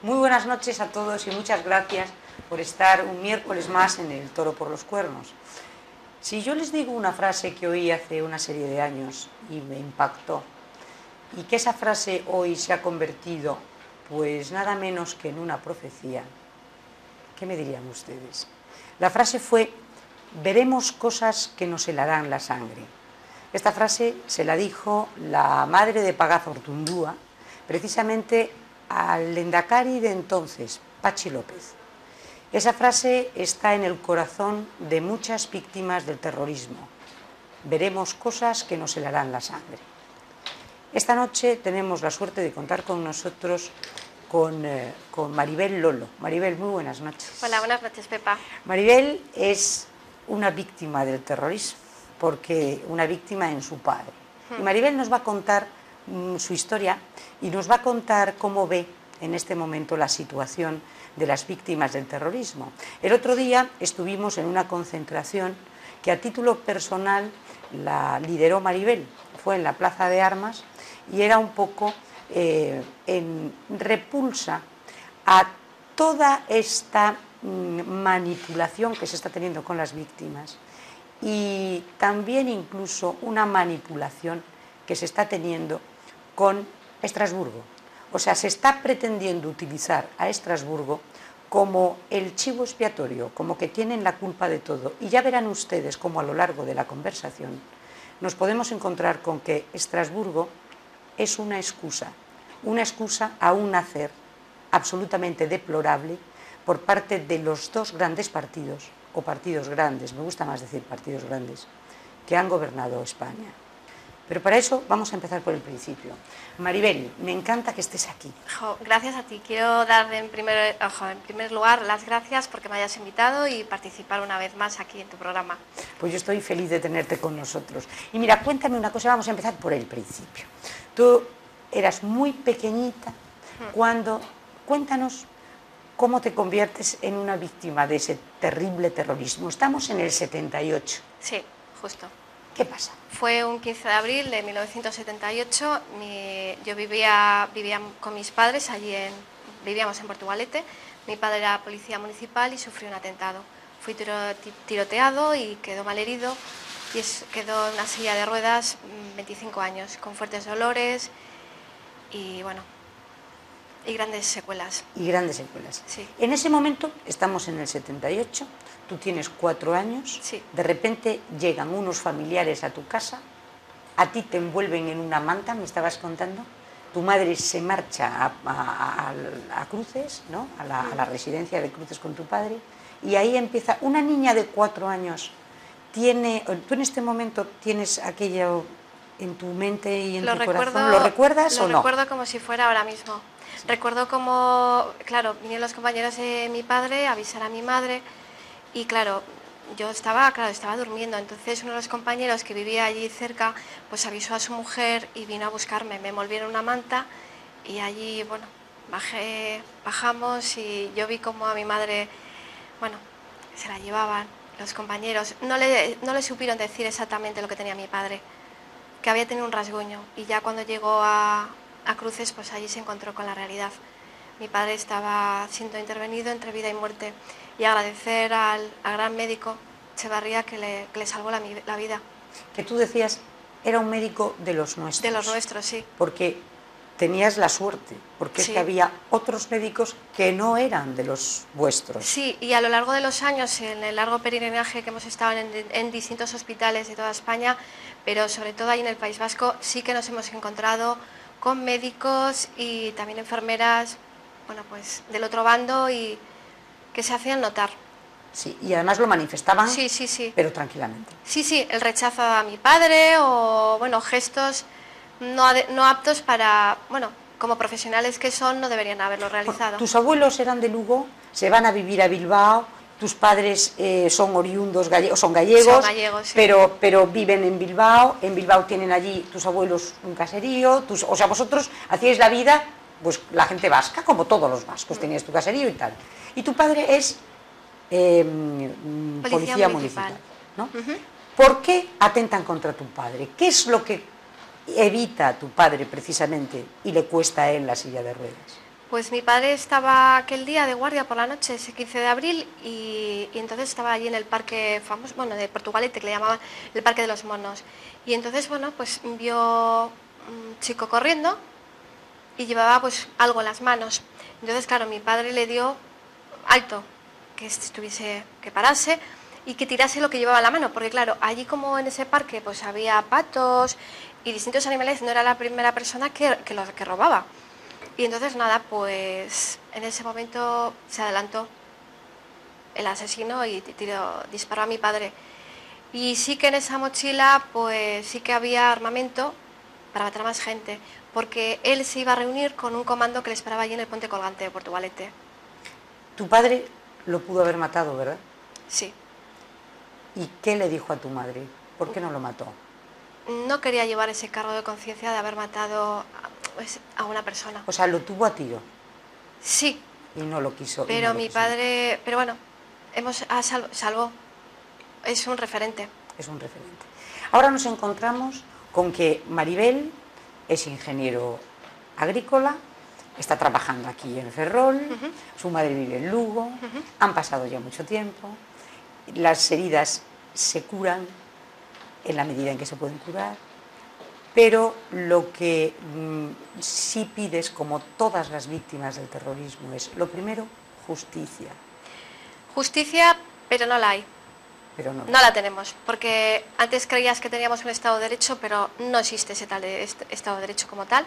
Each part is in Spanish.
Muy buenas noches a todos y muchas gracias por estar un miércoles más en el Toro por los Cuernos. Si yo les digo una frase que oí hace una serie de años y me impactó, y que esa frase hoy se ha convertido pues nada menos que en una profecía, ¿qué me dirían ustedes? La frase fue: veremos cosas que nos helarán la sangre. Esta frase se la dijo la madre de Pagaza Ortundúa, precisamente al Lehendakari de entonces, Patxi López. Esa frase está en el corazón de muchas víctimas del terrorismo. Veremos cosas que nos helarán la sangre. Esta noche tenemos la suerte de contar con nosotros con Maribel Lolo. Maribel, muy buenas noches. Hola, buenas noches, Pepa. Maribel es una víctima del terrorismo, porque una víctima en su padre. Y Maribel nos va a contar su historia y nos va a contar cómo ve en este momento la situación de las víctimas del terrorismo. El otro día estuvimos en una concentración que a título personal la lideró Maribel. Fue en la Plaza de Armas y era un poco en repulsa a toda esta manipulación que se está teniendo con las víctimas y también incluso una manipulación que se está teniendo con Estrasburgo. O sea, se está pretendiendo utilizar a Estrasburgo como el chivo expiatorio, como que tienen la culpa de todo. Y ya verán ustedes cómo a lo largo de la conversación nos podemos encontrar con que Estrasburgo es una excusa a un hacer absolutamente deplorable por parte de los dos grandes partidos, o partidos grandes, me gusta más decir partidos grandes, que han gobernado España. Pero para eso vamos a empezar por el principio. Maribel, me encanta que estés aquí. Gracias a ti. Quiero dar en primer lugar las gracias porque me hayas invitado y participar una vez más aquí en tu programa. Pues yo estoy feliz de tenerte con nosotros. Y mira, cuéntame una cosa, vamos a empezar por el principio. Tú eras muy pequeñita cuando... Cuéntanos cómo te conviertes en una víctima de ese terrible terrorismo. Estamos en el 78. Sí, justo. ¿Qué pasa? Fue un 15 de abril de 1978, yo vivía con mis padres, vivíamos en Portugalete, mi padre era policía municipal y sufrió un atentado. Fui tiroteado y quedó malherido y quedó en una silla de ruedas 25 años, con fuertes dolores y bueno, y grandes secuelas. Y grandes secuelas. Sí. En ese momento, estamos en el 78, tú tienes 4 años, sí. De repente llegan unos familiares a tu casa, a ti te envuelven en una manta, me estabas contando, tu madre se marcha a Cruces, ¿no? a la residencia de Cruces con tu padre, y ahí empieza, una niña de 4 años, tú en este momento tienes aquello en tu mente y en tu corazón, ¿lo recuerdas o no? Lo recuerdo como si fuera ahora mismo. Sí. Recuerdo como, claro, vinieron los compañeros de mi padre a avisar a mi madre y claro, yo estaba durmiendo, entonces uno de los compañeros que vivía allí cerca pues avisó a su mujer y vino a buscarme, me envolvieron una manta y allí, bueno, bajamos y yo vi como a mi madre, bueno, se la llevaban los compañeros, no le supieron decir exactamente lo que tenía mi padre, que había tenido un rasguño y ya cuando llegó a Cruces pues allí se encontró con la realidad. Mi padre estaba siendo intervenido entre vida y muerte y agradecer al gran médico Echevarría que le salvó la vida. Que tú decías, era un médico de los nuestros. De los nuestros, sí. Porque tenías la suerte, porque sí. Es que había otros médicos que no eran de los vuestros. Sí, y a lo largo de los años, en el largo peregrinaje que hemos estado en distintos hospitales de toda España, pero sobre todo ahí en el País Vasco, sí que nos hemos encontrado con médicos y también enfermeras, bueno, pues del otro bando y que se hacían notar. Sí, y además lo manifestaban, sí, sí, sí. Pero tranquilamente. Sí, sí, el rechazo a mi padre o, bueno, gestos no aptos para, bueno, como profesionales que son, no deberían haberlo realizado. Bueno, tus abuelos eran de Lugo, se van a vivir a Bilbao, tus padres son oriundos, son gallegos, sí. pero viven en Bilbao tienen allí tus abuelos un caserío, o sea, vosotros hacíais la vida, pues la gente vasca, como todos los vascos, tenías tu caserío y tal. Y tu padre es policía municipal, ¿no? ¿Por qué atentan contra tu padre? ¿Qué es lo que evita a tu padre precisamente y le cuesta a él la silla de ruedas? Pues mi padre estaba aquel día de guardia por la noche, ese 15 de abril, y entonces estaba allí en el parque famoso, bueno, de Portugalete, que le llamaban el Parque de los Monos. Y entonces, bueno, pues vio un chico corriendo y llevaba pues algo en las manos. Entonces, claro, mi padre le dio alto, que estuviese, que parase y que tirase lo que llevaba en la mano, porque claro, allí como en ese parque pues había patos y distintos animales, no era la primera persona que robaba. Y entonces nada, pues en ese momento se adelantó el asesino y disparó a mi padre. Y sí que en esa mochila pues sí que había armamento para matar a más gente, porque él se iba a reunir con un comando que le esperaba allí en el puente colgante de Portugalete. Tu padre lo pudo haber matado, ¿verdad? Sí. ¿Y qué le dijo a tu madre? ¿Por qué no lo mató? No quería llevar ese cargo de conciencia de haber matado a una persona. O sea, lo tuvo a tiro. Sí. Y no lo quiso. Pero mi padre, pero bueno, salvó. Es un referente. Es un referente. Ahora nos encontramos con que Maribel es ingeniero agrícola, está trabajando aquí en Ferrol, su madre vive en Lugo, han pasado ya mucho tiempo, las heridas se curan en la medida en que se pueden curar, pero lo que sí pides, como todas las víctimas del terrorismo, es, lo primero, justicia. Justicia, pero no la hay. Pero no la tenemos, porque antes creías que teníamos un Estado de Derecho, pero no existe ese tal Estado de Derecho como tal.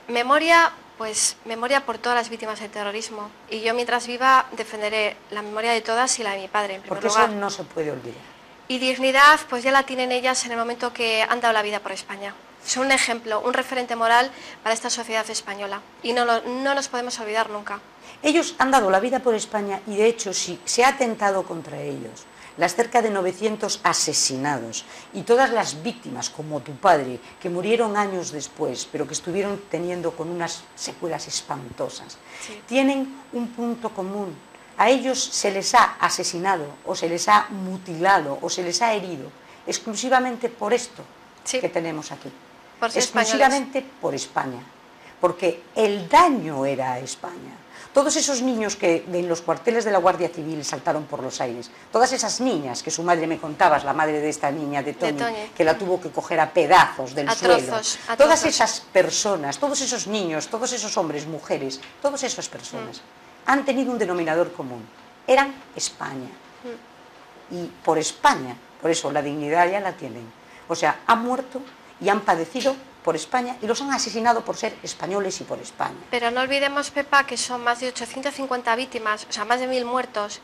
Memoria, pues memoria por todas las víctimas del terrorismo. Y yo mientras viva defenderé la memoria de todas y la de mi padre, en primer lugar. Porque eso no se puede olvidar. Y dignidad, pues ya la tienen ellas en el momento que han dado la vida por España. Son un ejemplo, un referente moral para esta sociedad española. Y no nos podemos olvidar nunca. Ellos han dado la vida por España y de hecho si se ha atentado contra ellos, las cerca de 900 asesinados y todas las víctimas como tu padre que murieron años después pero que estuvieron teniendo con unas secuelas espantosas, sí, tienen un punto común. A ellos se les ha asesinado o se les ha mutilado o se les ha herido exclusivamente por esto, sí, que tenemos aquí, por ser exclusivamente españoles. Por España, porque el daño era a España. Todos esos niños que en los cuarteles de la Guardia Civil saltaron por los aires, todas esas niñas que su madre me contabas, la madre de esta niña, de Toñi, que la tuvo que coger a pedazos del suelo, todas esas personas, todos esos niños, todos esos hombres, mujeres, todas esas personas han tenido un denominador común, eran España. Y por España, por eso la dignidad ya la tienen. O sea, han muerto y han padecido por España y los han asesinado por ser españoles y por España. Pero no olvidemos, Pepa, que son más de 850 víctimas, o sea, más de 1000 muertos,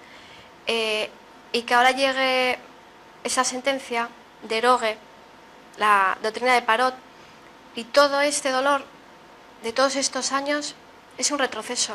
y que ahora llegue esa sentencia, derogue la doctrina de Parot, y todo este dolor de todos estos años es un retroceso.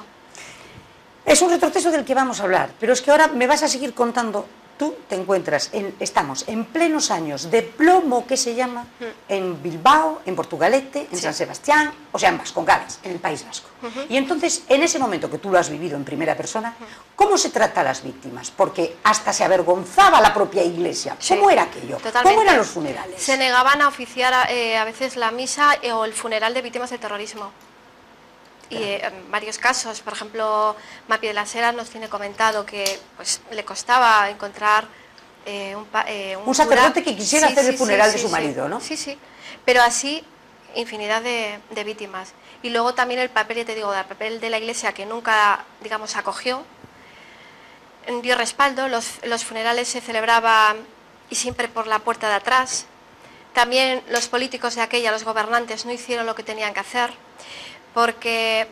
Es un retroceso del que vamos a hablar, pero es que ahora me vas a seguir contando. Tú te encuentras, estamos en plenos años de plomo, que se llama, en Bilbao, en Portugalete, en San Sebastián, o sea, en Vascongadas, en el País Vasco. Y entonces, en ese momento que tú lo has vivido en primera persona, ¿cómo se trata a las víctimas? Porque hasta se avergonzaba la propia iglesia. ¿Cómo era aquello? Totalmente. ¿Cómo eran los funerales? Se negaban a oficiar a veces la misa o el funeral de víctimas del terrorismo. Y en varios casos, por ejemplo, Mapi de las Heras nos tiene comentado que pues, le costaba encontrar un sacerdote que quisiera hacer el funeral de su marido, ¿no? Sí, sí, pero así infinidad de víctimas. Y luego también el papel, ya te digo, el papel de la Iglesia que nunca, digamos, acogió, dio respaldo, los funerales se celebraban y siempre por la puerta de atrás. También los políticos de aquella, los gobernantes, no hicieron lo que tenían que hacer, porque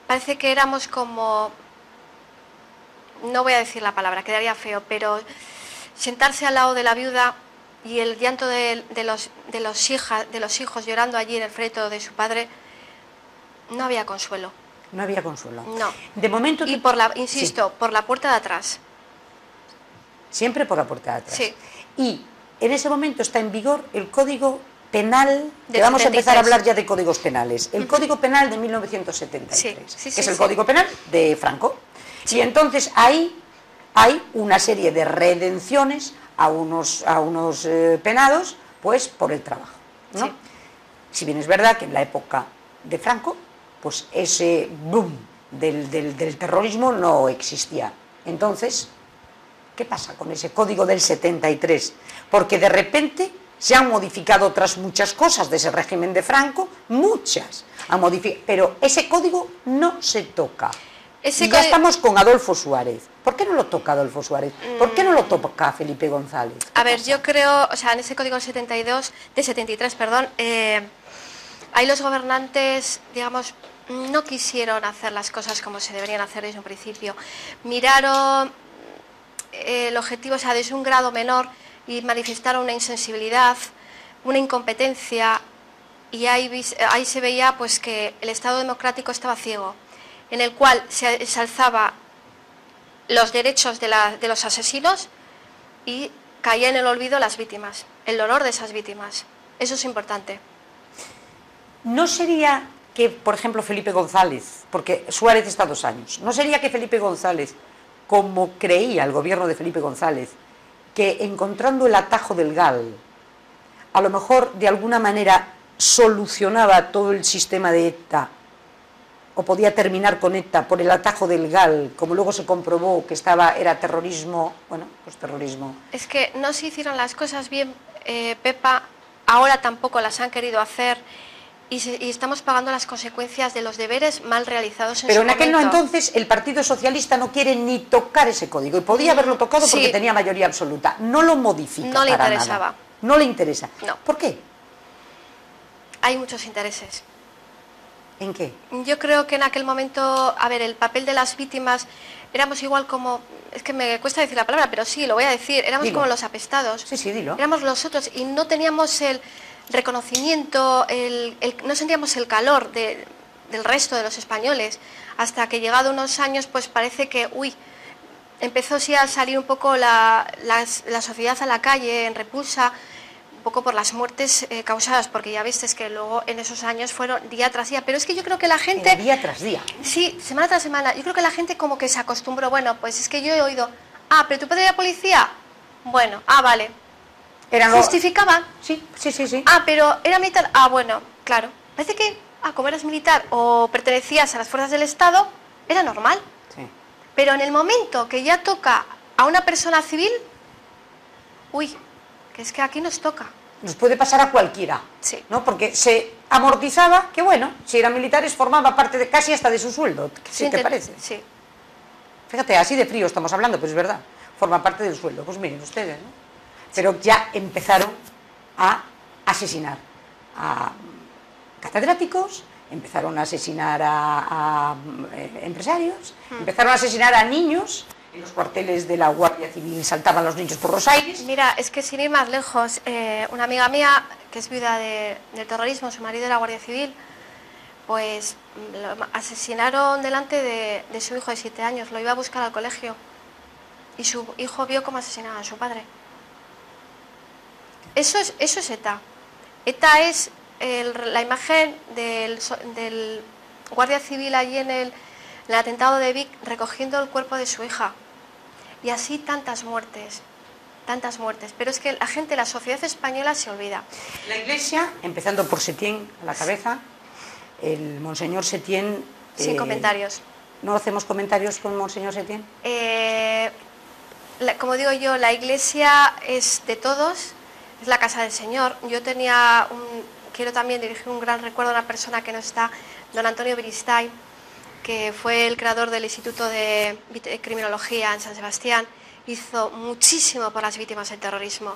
parece que éramos como, no voy a decir la palabra, quedaría feo, pero sentarse al lado de la viuda y el llanto de los hijos llorando allí en el féretro de su padre, no había consuelo. No había consuelo. No. De momento... Y insisto, por la puerta de atrás. Siempre por la puerta de atrás. Sí. Y en ese momento está en vigor el Código Penal, que vamos a empezar a hablar ya de códigos penales. El Código Penal de 1973, que es el Código Penal de Franco. Y entonces ahí hay una serie de redenciones a unos penados, pues por el trabajo, ¿no? Sí. Si bien es verdad que en la época de Franco pues ese boom del terrorismo no existía. Entonces, ¿qué pasa con ese código del 73? Porque de repente se han modificado otras muchas cosas de ese régimen de Franco, muchas, pero ese código no se toca. Y ya estamos con Adolfo Suárez. ¿Por qué no lo toca Adolfo Suárez? ¿Por qué no lo toca Felipe González? A ver, yo creo, o sea, en ese código del 73, perdón, ahí los gobernantes, digamos, no quisieron hacer las cosas como se deberían hacer desde un principio. Miraron el objetivo, o sea, desde un grado menor, y manifestaron una insensibilidad, una incompetencia, y ahí se veía pues que el Estado democrático estaba ciego, en el cual se ensalzaba los derechos de los asesinos y caía en el olvido las víctimas, el dolor de esas víctimas. Eso es importante. ¿No sería que, por ejemplo, Felipe González, porque Suárez está 2 años, ¿no sería que Felipe González, como creía el gobierno de Felipe González, que encontrando el atajo del GAL, a lo mejor de alguna manera solucionaba todo el sistema de ETA, o podía terminar con ETA por el atajo del GAL, como luego se comprobó que era terrorismo, bueno, pues terrorismo? Es que no se hicieron las cosas bien, Pepa, ahora tampoco las han querido hacer, y estamos pagando las consecuencias de los deberes mal realizados en su momento. Pero en aquel entonces el Partido Socialista no quiere ni tocar ese código, y podía haberlo tocado porque tenía mayoría absoluta. No lo modifica. No le interesaba. Nada. No le interesa. No. ¿Por qué? Hay muchos intereses. ¿En qué? Yo creo que en aquel momento, a ver, el papel de las víctimas, éramos igual como, es que me cuesta decir la palabra, pero sí, lo voy a decir, éramos como los apestados. Sí, sí, dilo. Éramos los otros y no teníamos el reconocimiento, no sentíamos el calor del resto de los españoles, hasta que llegado unos años, pues parece que, empezó sí a salir un poco la sociedad a la calle en repulsa, un poco por las muertes causadas, porque ya viste que luego en esos años fueron día tras día, pero es que yo creo que la gente... Día tras día. Sí, semana tras semana. Yo creo que la gente como que se acostumbró, bueno, pues es que yo he oído, pero tu padre era policía, bueno, vale. ¿Justificaban? Sí. Pero era militar, bueno, claro. Parece que, como eras militar o pertenecías a las fuerzas del Estado, era normal. Sí. Pero en el momento que ya toca a una persona civil, que es que aquí nos toca. Nos puede pasar a cualquiera, sí, ¿no? Porque se amortizaba que, bueno, si eran militares formaba parte casi hasta de su sueldo, ¿sí te parece? Sí. Fíjate, así de frío estamos hablando, pero es verdad, forma parte del sueldo. Pues miren ustedes, ¿no? Pero ya empezaron a asesinar a catedráticos, empezaron a asesinar a empresarios, empezaron a asesinar a niños. En los cuarteles de la Guardia Civil saltaban los niños por los aires. Mira, es que sin ir más lejos, una amiga mía, que es viuda del terrorismo, su marido era Guardia Civil, pues lo asesinaron delante de su hijo de 7 años, lo iba a buscar al colegio, y su hijo vio cómo asesinaban a su padre. Eso es ETA. ETA es la imagen del Guardia Civil allí en el atentado de Vic, recogiendo el cuerpo de su hija. Y así tantas muertes. Pero es que la sociedad española se olvida. La Iglesia, empezando por Setién a la cabeza, el Monseñor Setién... Sin comentarios. ¿No hacemos comentarios con Monseñor Setién? Como digo yo, la Iglesia es de todos, es la casa del Señor. Yo quiero también dirigir un gran recuerdo a una persona que no está, don Antonio Beristain, que fue el creador del Instituto de Criminología en San Sebastián, hizo muchísimo por las víctimas del terrorismo.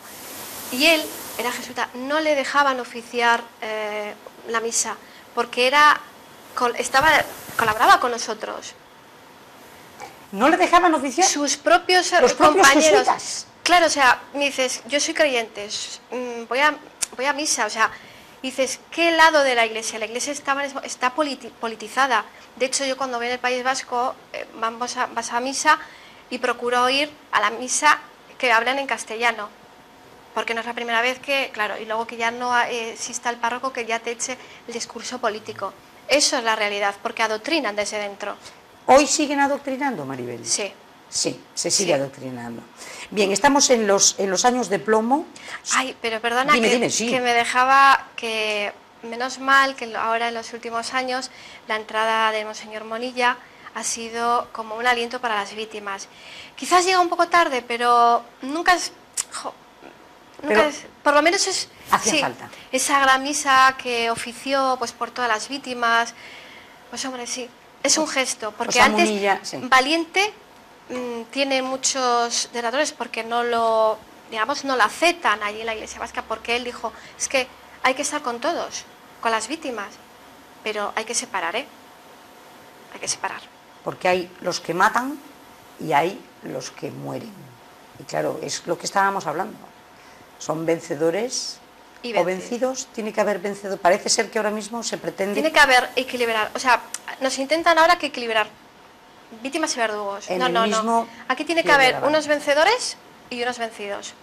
Y él, era jesuita, no le dejaban oficiar la misa, porque colaboraba con nosotros. ¿No le dejaban oficiar? Sus propios compañeros. Jesuitas. Claro, o sea, me dices, yo soy creyente, voy a misa, o sea, dices, ¿qué lado de la Iglesia? La Iglesia está politizada. De hecho, yo cuando voy en el País Vasco, vas a misa y procuro ir a la misa que hablan en castellano, porque no es la primera vez que, claro, y luego que ya no exista el párroco que ya te eche el discurso político. Eso es la realidad, porque adoctrinan desde dentro. ¿Hoy siguen adoctrinando, Maribel? Sí. Sí, se sigue adoctrinando. Bien, estamos en los años de plomo. Pero perdona, dime, sí. que me dejaba que menos mal que ahora en los últimos años la entrada de Monseñor Monilla ha sido como un aliento para las víctimas. Quizás llega un poco tarde, pero nunca es... por lo menos es... Hacía falta. Esa gran misa que ofició pues por todas las víctimas, pues hombre, sí, es un gesto, porque antes Munilla, sí. Valiente tiene muchos detractores porque no lo aceptan allí en la Iglesia Vasca, porque él dijo, es que hay que estar con todos, con las víctimas, pero hay que separar, hay que separar. Porque hay los que matan y hay los que mueren. Y claro, es lo que estábamos hablando. Son vencedores o vencidos. Tiene que haber vencedores. Parece ser que ahora mismo se pretende... Tiene que haber equilibrar. O sea, nos intentan ahora que equilibrar víctimas y verdugos. No. Aquí tiene que haber unos vencedores y unos vencidos.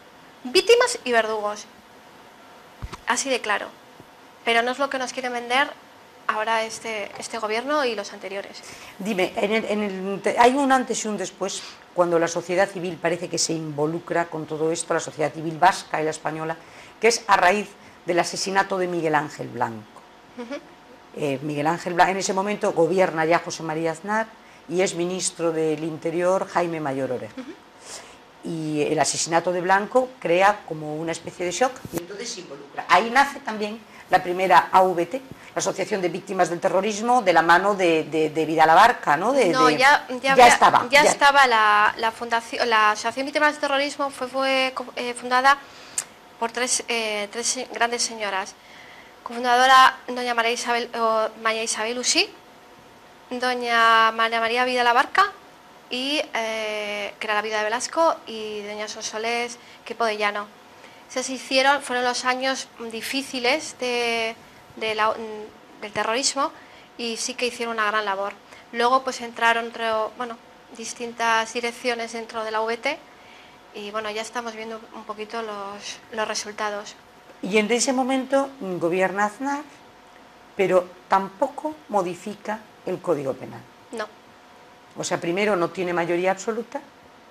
Víctimas y verdugos. Así de claro. Pero no es lo que nos quieren vender ahora este gobierno y los anteriores. Dime, hay un antes y un después cuando la sociedad civil parece que se involucra con todo esto, la sociedad civil vasca y la española, que es a raíz del asesinato de Miguel Ángel Blanco. Miguel Ángel Blanco, en ese momento gobierna ya José María Aznar y es ministro del Interior Jaime Mayor Oreja. Y el asesinato de Blanco crea como una especie de shock y entonces se involucra. Ahí nace también la primera AVT, la Asociación de Víctimas del Terrorismo, de la mano de Vidal Abarca, ¿no? Ya estaba la fundación, la Asociación de Víctimas del Terrorismo fue fundada por tres grandes señoras. Cofundadora doña María Isabel Usí, doña María María Vidal Abarca, y que era la vida de Velasco, y doña Sonsoles Quepo de Llano. Fueron los años difíciles del terrorismo y sí que hicieron una gran labor. Luego pues entraron distintas direcciones dentro de la VT y bueno, ya estamos viendo un poquito los resultados. Y en ese momento gobierna Aznar, pero tampoco modifica el Código Penal. No. O sea, primero no tiene mayoría absoluta,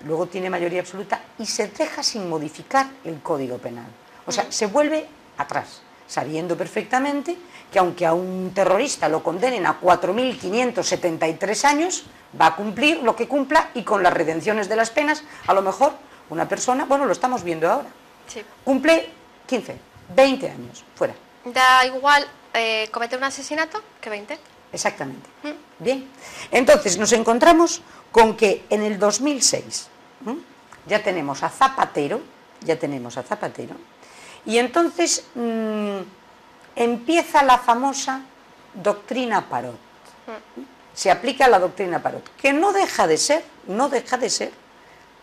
luego tiene mayoría absoluta y se deja sin modificar el Código Penal. O sea, se vuelve atrás, sabiendo perfectamente que aunque a un terrorista lo condenen a 4.573 años, va a cumplir lo que cumpla y con las redenciones de las penas, a lo mejor una persona, bueno, lo estamos viendo ahora, sí, cumple 15, 20 años, fuera. Da igual cometer un asesinato que 20. Exactamente. Bien, entonces nos encontramos con que en el 2006 ya tenemos a Zapatero, y entonces empieza la famosa doctrina Parot. Se aplica la doctrina Parot, que no deja de ser,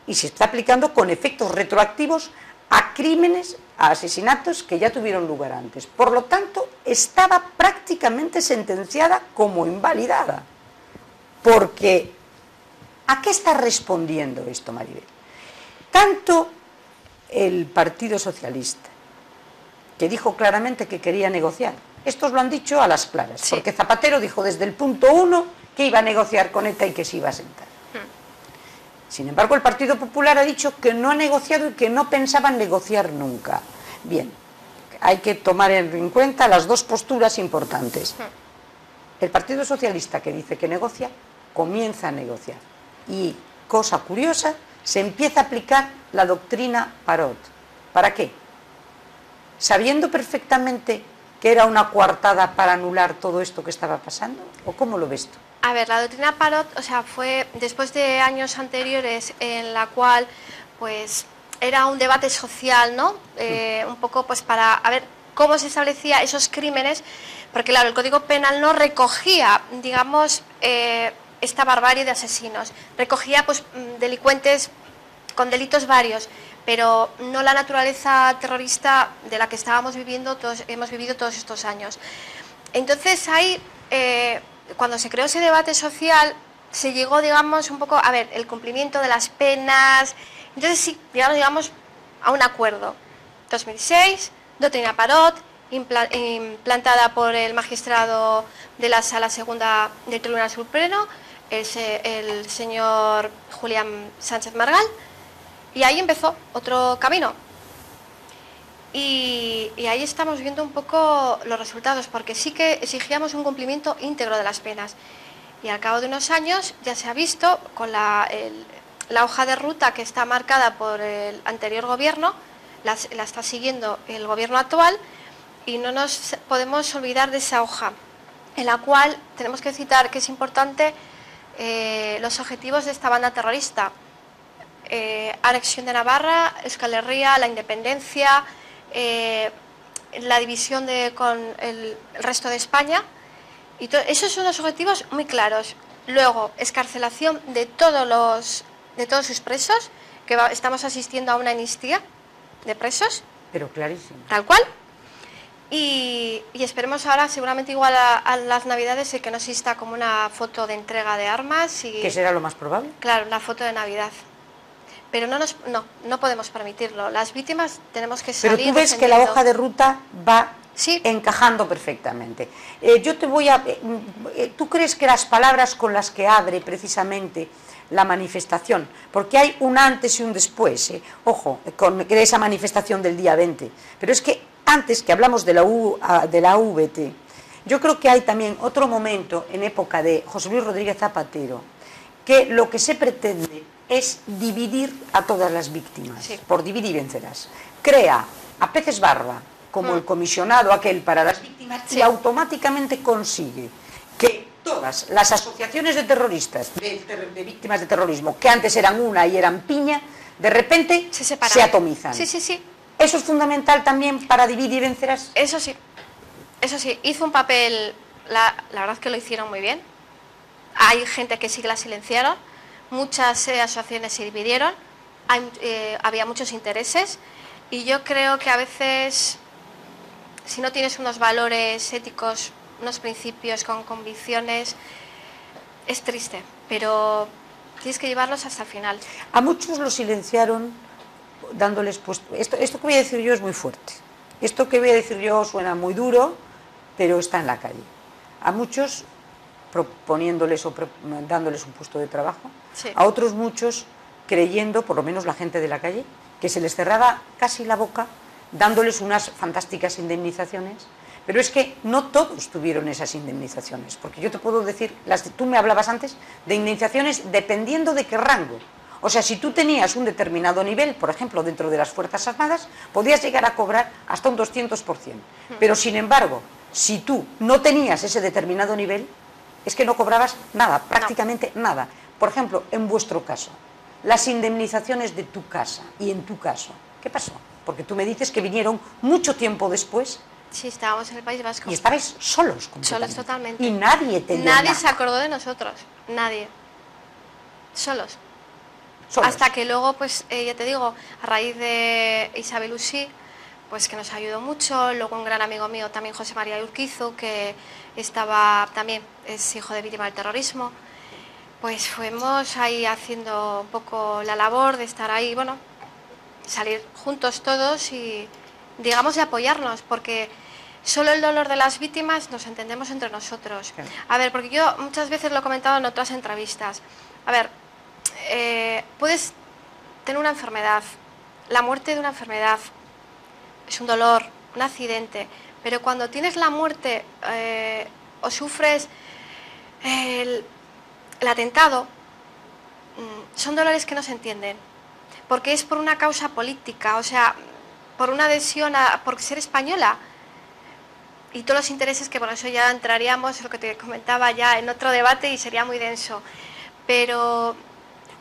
y se está aplicando con efectos retroactivos a crímenes, a asesinatos que ya tuvieron lugar antes. Por lo tanto, estaba prácticamente sentenciada como invalidada. Porque, ¿a qué está respondiendo esto, Maribel? Tanto el Partido Socialista, que dijo claramente que quería negociar, estos lo han dicho a las claras, sí, porque Zapatero dijo desde el punto 1 que iba a negociar con ETA y que se iba a sentar. Sin embargo, el Partido Popular ha dicho que no ha negociado y que no pensaban negociar nunca. Bien, hay que tomar en cuenta las dos posturas importantes. El Partido Socialista, que dice que negocia, comienza a negociar. Y, cosa curiosa, se empieza a aplicar la doctrina Parot. ¿Para qué? Sabiendo perfectamente que era una coartada para anular todo esto que estaba pasando, ¿o cómo lo ves tú? A ver, la doctrina Parot, o sea, fue después de años anteriores en la cual, pues, era un debate social, ¿no? Un poco, pues, para a ver cómo se establecía esos crímenes, porque, claro, el Código Penal no recogía, digamos, esta barbarie de asesinos. Recogía, pues, delincuentes con delitos varios, pero no la naturaleza terrorista de la que hemos vivido todos estos años. Entonces, ahí... cuando se creó ese debate social, se llegó, digamos, un poco, a ver, el cumplimiento de las penas. Entonces sí, digamos, a un acuerdo. 2006, doctrina Parot, implantada por el magistrado de la Sala Segunda del Tribunal Supremo, el señor Julián Sánchez Margal, y ahí empezó otro camino. Y ahí estamos viendo un poco los resultados, porque sí que exigíamos un cumplimiento íntegro de las penas. Y al cabo de unos años ya se ha visto con la hoja de ruta que está marcada por el anterior gobierno, la está siguiendo el gobierno actual, y no nos podemos olvidar de esa hoja, en la cual tenemos que citar que es importante los objetivos de esta banda terrorista: anexión de Navarra, Euskal Herria, la independencia, la división con el resto de España, y esos son los objetivos muy claros. Luego, excarcelación de todos sus presos, que estamos asistiendo a una amnistía de presos. Pero clarísimo. Tal cual. Y esperemos ahora, seguramente igual a las Navidades, que no exista como una foto de entrega de armas. ¿Qué será lo más probable? Claro, una foto de Navidad. Pero no podemos permitirlo. Las víctimas tenemos que salir. Pero tú ves que la hoja de ruta va encajando perfectamente. ¿Tú crees que las palabras con las que abre precisamente la manifestación, porque hay un antes y un después, ojo, con esa manifestación del día 20, pero es que antes que hablamos de la VT, yo creo que hay también otro momento en época de José Luis Rodríguez Zapatero, que lo que se pretende es dividir a todas las víctimas, por dividir y vencerás. Crea a Peces Barba como el comisionado aquel para las víctimas, y automáticamente consigue que todas las asociaciones de terroristas, de víctimas de terrorismo, que antes eran una y eran piña, de repente se atomizan. Sí. ¿Eso es fundamental también para dividir y vencerás? Eso sí, hizo un papel, la verdad es que lo hicieron muy bien. Hay gente que sí que la silenciaron, muchas asociaciones se dividieron, había muchos intereses, y yo creo que a veces, si no tienes unos valores éticos, unos principios con convicciones, es triste, pero tienes que llevarlos hasta el final. A muchos los silenciaron dándoles puesto. Esto que voy a decir yo es muy fuerte. Esto que voy a decir yo suena muy duro, pero está en la calle. A muchos proponiéndoles o dándoles un puesto de trabajo, a otros muchos creyendo, por lo menos la gente de la calle, que se les cerraba casi la boca, dándoles unas fantásticas indemnizaciones. Pero es que no todos tuvieron esas indemnizaciones, porque yo te puedo decir, tú me hablabas antes de indemnizaciones dependiendo de qué rango. O sea, si tú tenías un determinado nivel, por ejemplo, dentro de las Fuerzas Armadas, podías llegar a cobrar hasta un 200%. Pero, sin embargo, si tú no tenías ese determinado nivel, es que no cobrabas nada, prácticamente nada. Por ejemplo, en vuestro caso, las indemnizaciones de tu casa y en tu caso, ¿qué pasó? Porque tú me dices que vinieron mucho tiempo después. Sí, estábamos en el País Vasco. Y estabais solos completamente. Solos totalmente. Y nadie te dio nada. Nadie se acordó de nosotros, nadie. Solos. Solos. Hasta que luego, pues, ya te digo, a raíz de Isabel Usí, pues que nos ayudó mucho, luego un gran amigo mío, también José María Urquizu, que también es hijo de víctima del terrorismo, pues fuimos ahí haciendo un poco la labor de estar ahí, bueno, salir juntos todos y, digamos, de apoyarnos, porque solo el dolor de las víctimas nos entendemos entre nosotros. Claro. A ver, porque yo muchas veces lo he comentado en otras entrevistas. A ver, puedes tener una enfermedad, la muerte de una enfermedad es un dolor, un accidente, pero cuando tienes la muerte o sufres el atentado, son dolores que no se entienden, porque es por una causa política, o sea, por una adhesión por ser española, y todos los intereses, que por eso ya entraríamos, lo que te comentaba, ya en otro debate y sería muy denso, pero...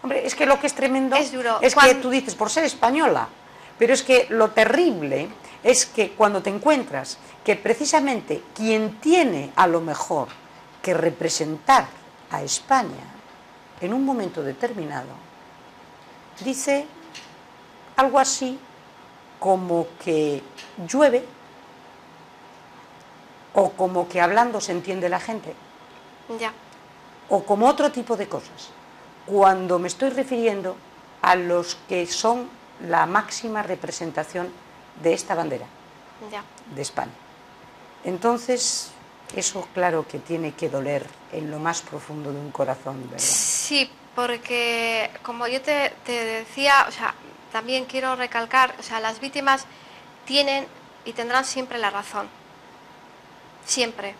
Hombre, es que lo que es tremendo es duro. Es que tú dices, por ser española, pero es que lo terrible es que cuando te encuentras que precisamente quien tiene a lo mejor que representar a España en un momento determinado, dice algo así como que llueve o como que hablando se entiende la gente, ya, o como otro tipo de cosas, cuando me estoy refiriendo a los que son la máxima representación de esta bandera, ya, de España. Entonces, eso claro que tiene que doler en lo más profundo de un corazón, ¿verdad? Sí, porque como yo te decía, o sea, también quiero recalcar, o sea, las víctimas tienen y tendrán siempre la razón. Siempre.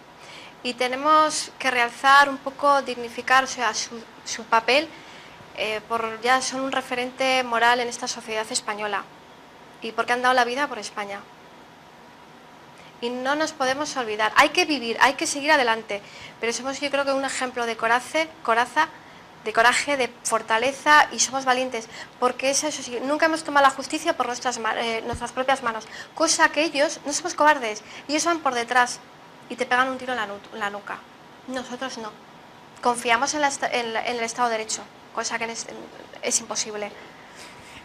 Y tenemos que realzar un poco, dignificar, o sea, su papel, ya son un referente moral en esta sociedad española y porque han dado la vida por España. Y no nos podemos olvidar, hay que vivir, hay que seguir adelante, pero somos, yo creo que un ejemplo de coraje, de fortaleza, y somos valientes, porque eso sí, nunca hemos tomado la justicia por nuestras propias manos, cosa que ellos, no somos cobardes, ellos van por detrás y te pegan un tiro en la nuca. Nosotros no. Confiamos en el Estado de Derecho, cosa que es imposible.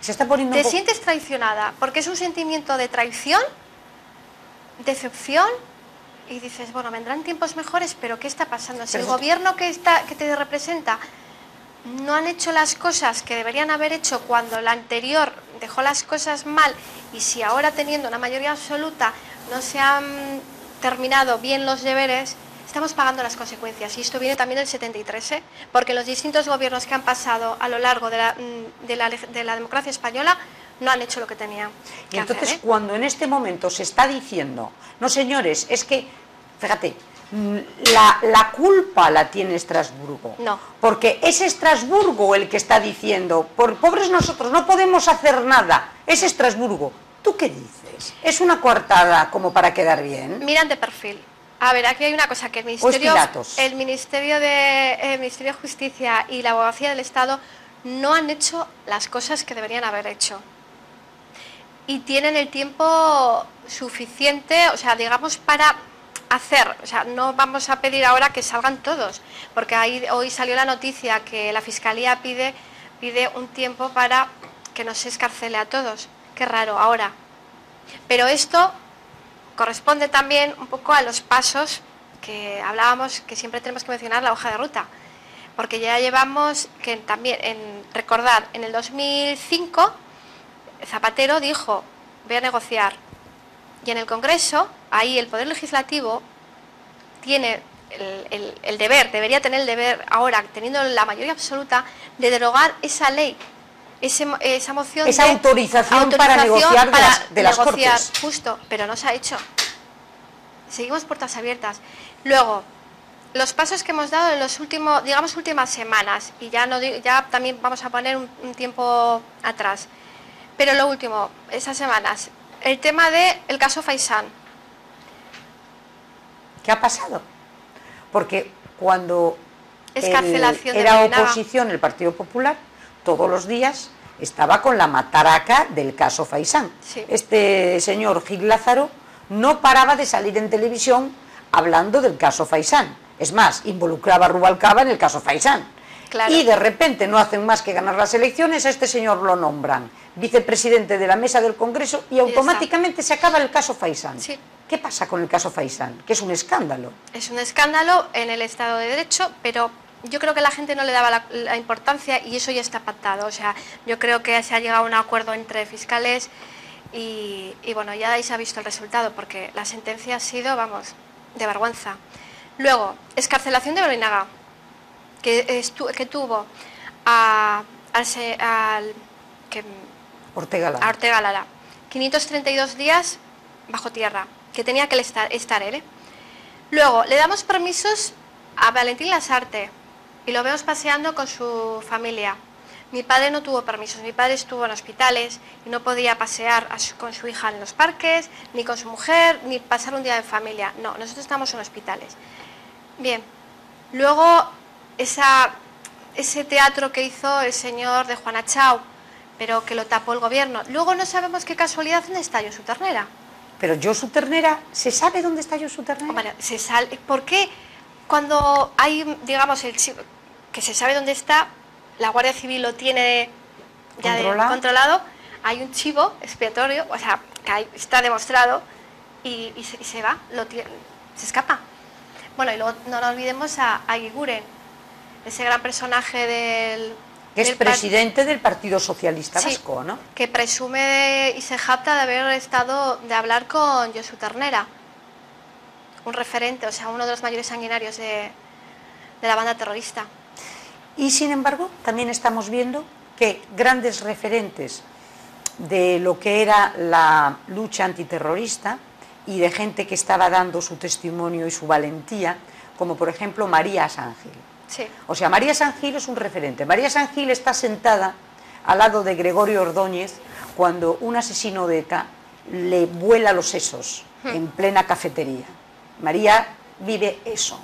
Se está poniendo te sientes traicionada, porque es un sentimiento de traición, decepción, y dices, bueno, vendrán tiempos mejores, pero ¿qué está pasando? Si el gobierno que te representa no han hecho las cosas que deberían haber hecho cuando la anterior dejó las cosas mal, y si ahora teniendo una mayoría absoluta no se han terminado bien los deberes, estamos pagando las consecuencias. Y esto viene también del 73, porque los distintos gobiernos que han pasado a lo largo de la democracia española no han hecho lo que tenían que entonces hacer, cuando en este momento se está diciendo, no señores, es que, fíjate, la culpa la tiene Estrasburgo, no, porque es Estrasburgo el que está diciendo, por pobres nosotros no podemos hacer nada, es Estrasburgo. ¿Tú qué dices? ¿Es una coartada como para quedar bien? Miran de perfil. A ver, aquí hay una cosa, que el Ministerio de Justicia y la Abogacía del Estado no han hecho las cosas que deberían haber hecho. Y tienen el tiempo suficiente, o sea, digamos, para hacer. O sea, no vamos a pedir ahora que salgan todos, porque hoy salió la noticia que la Fiscalía pide un tiempo para que no se escarcele a todos. Qué raro, ahora. Pero esto corresponde también un poco a los pasos que hablábamos, que siempre tenemos que mencionar la hoja de ruta, porque ya llevamos que también, recordar, en el 2005 Zapatero dijo, voy a negociar, y en el Congreso, ahí el Poder Legislativo tiene el deber, debería tener el deber ahora, teniendo la mayoría absoluta, de derogar esa ley, esa moción, esa autorización para negociar de las Cortes. Justo, pero no se ha hecho. Seguimos puertas abiertas. Luego, los pasos que hemos dado en los últimas semanas, y ya también vamos a poner un tiempo atrás, pero lo último, esas semanas, el tema del caso Faisán. ¿Qué ha pasado? Porque cuando era oposición el Partido Popular, todos los días estaba con la mataraca del caso Faisán. Sí. Este señor Gil Lázaro no paraba de salir en televisión hablando del caso Faisán. Es más, involucraba a Rubalcaba en el caso Faisán. Claro. Y de repente no hacen más que ganar las elecciones, a este señor lo nombran vicepresidente de la mesa del Congreso y automáticamente se acaba el caso Faisán. Sí. ¿Qué pasa con el caso Faisán? Que es un escándalo. Es un escándalo en el Estado de Derecho, pero yo creo que la gente no le daba la importancia, y eso ya está pactado. O sea, yo creo que se ha llegado a un acuerdo entre fiscales y bueno, ya ahí se ha visto el resultado, porque la sentencia ha sido, vamos, de vergüenza. Luego, excarcelación de Borinaga, que tuvo a Ortega Lara 532 días bajo tierra, que tenía que estar él. Luego, le damos permisos a Valentín Lasarte y lo vemos paseando con su familia. Mi padre no tuvo permisos, mi padre estuvo en hospitales y no podía pasear con su hija en los parques, ni con su mujer, ni pasar un día en familia. No, nosotros estamos en hospitales. Bien, luego ese teatro que hizo el señor de Juana Chao, pero que lo tapó el gobierno. Luego no sabemos qué casualidad dónde está Josu Ternera. Pero Josu Ternera, ¿se sabe dónde está Josu Ternera? Hombre, ¿por qué cuando hay, digamos, que se sabe dónde está, la Guardia Civil lo tiene ya controlado, hay un chivo expiatorio, o sea, que está demostrado, y se va, se escapa? Bueno, y luego no nos olvidemos a Aguiguren, ese gran personaje que es presidente del Partido Socialista Vasco, ¿no? Que presume y se jacta de hablar con Josu Ternera, un referente, o sea, uno de los mayores sanguinarios de la banda terrorista. Y sin embargo, también estamos viendo que grandes referentes de lo que era la lucha antiterrorista y de gente que estaba dando su testimonio y su valentía, como por ejemplo María Sángil. Sí. O sea, María Sángil es un referente. María Sángil está sentada al lado de Gregorio Ordóñez cuando un asesino de ETA le vuela los sesos en plena cafetería. María vive eso.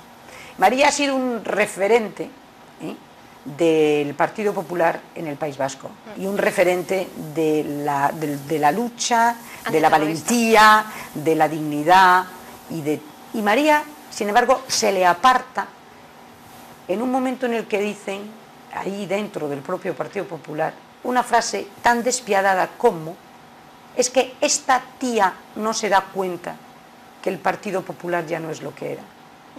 María ha sido un referente del Partido Popular en el País Vasco y un referente de la lucha, de la valentía, de la dignidad y María, sin embargo, se le aparta en un momento en el que dicen, ahí dentro del propio Partido Popular, una frase tan despiadada como: es que esta tía no se da cuenta que el Partido Popular ya no es lo que era.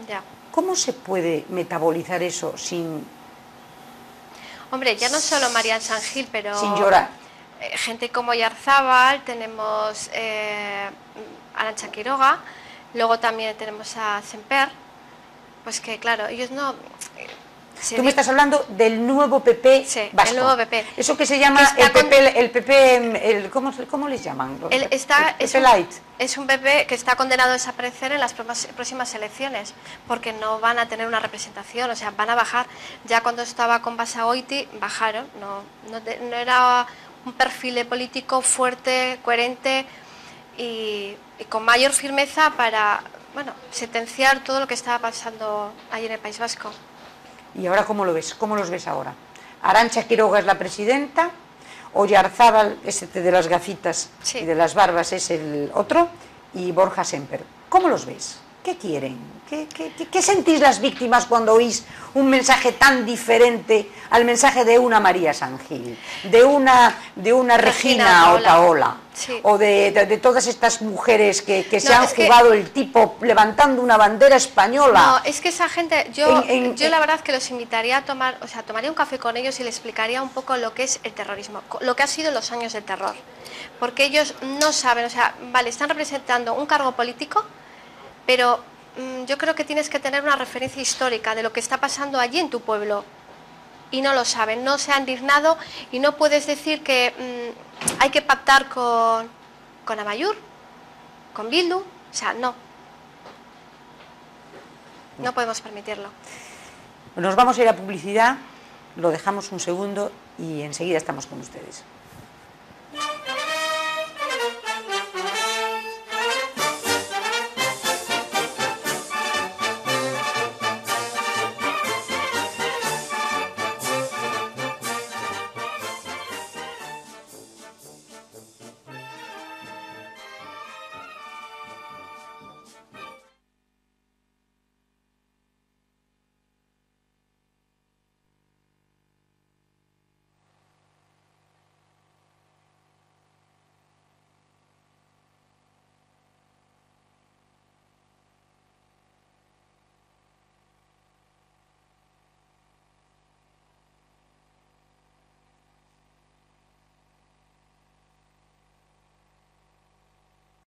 Ya. ¿Cómo se puede metabolizar eso sin... Hombre, ya no solo María Sángil, pero... sin llorar? Gente como Yarzábal, tenemos Arantxa Quiroga, luego también tenemos a Semper, pues que claro, ellos no... Tú me estás hablando del nuevo PP vasco. El nuevo PP. Eso que se llama el PP, ¿cómo les llaman? El PP Light. Es un PP que está condenado a desaparecer en las próximas elecciones, porque no van a tener una representación, o sea, van a bajar. Ya cuando estaba con Basagoiti, bajaron, no era un perfil de político fuerte, coherente y con mayor firmeza para, bueno, sentenciar todo lo que estaba pasando ahí en el País Vasco. ¿Y ahora cómo lo ves? ¿Cómo los ves ahora? Arantxa Quiroga es la presidenta, Oyarzábal, ese de las gafitas y de las barbas, es el otro, y Borja Semper. ¿Cómo los ves? ¿Qué quieren? ¿Qué sentís las víctimas cuando oís un mensaje tan diferente al mensaje de una María Sángil, de una Regina Otaola, o de todas estas mujeres que se han jugado el tipo levantando una bandera española? No, es que esa gente, yo la verdad que los invitaría a tomar, o sea, tomaría un café con ellos y les explicaría un poco lo que es el terrorismo, lo que ha sido los años del terror, porque ellos no saben, o sea, vale, están representando un cargo político, pero yo creo que tienes que tener una referencia histórica de lo que está pasando allí en tu pueblo y no lo saben, no se han dignado y no puedes decir que hay que pactar con Amaiur, con Bildu, o sea, no podemos permitirlo. Nos vamos a ir a publicidad, lo dejamos un segundo y enseguida estamos con ustedes.